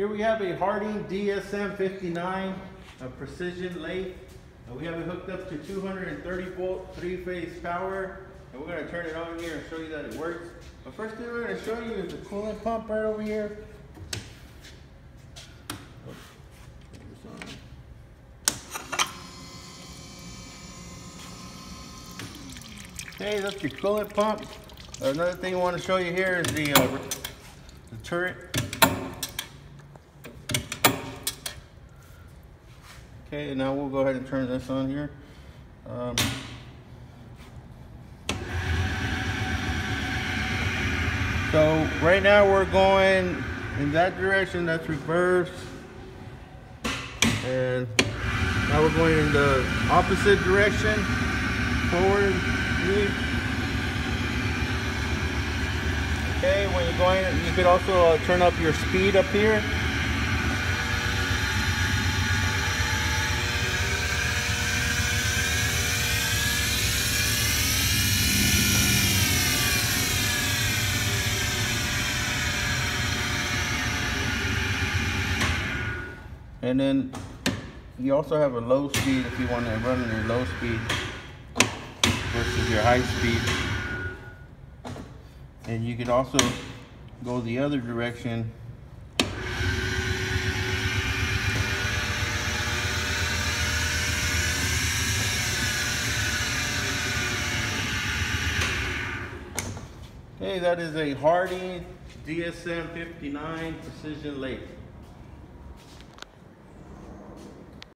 Here we have a Hardinge DSM 59 precision lathe. We have it hooked up to 230 volt 3-phase power, and we're going to turn it on here and show you that it works. But first thing we're going to show you is the coolant pump right over here. Okay, that's your coolant pump. Another thing I want to show you here is the turret. Okay, now we'll go ahead and turn this on here. So right now we're going in that direction, that's reverse. And now we're going in the opposite direction, forward. Okay, when you're going, you could also turn up your speed up here. And then you also have a low speed if you want to run in your low speed versus your high speed. And you can also go the other direction. Okay, that is a Hardinge DSM 59 precision lathe.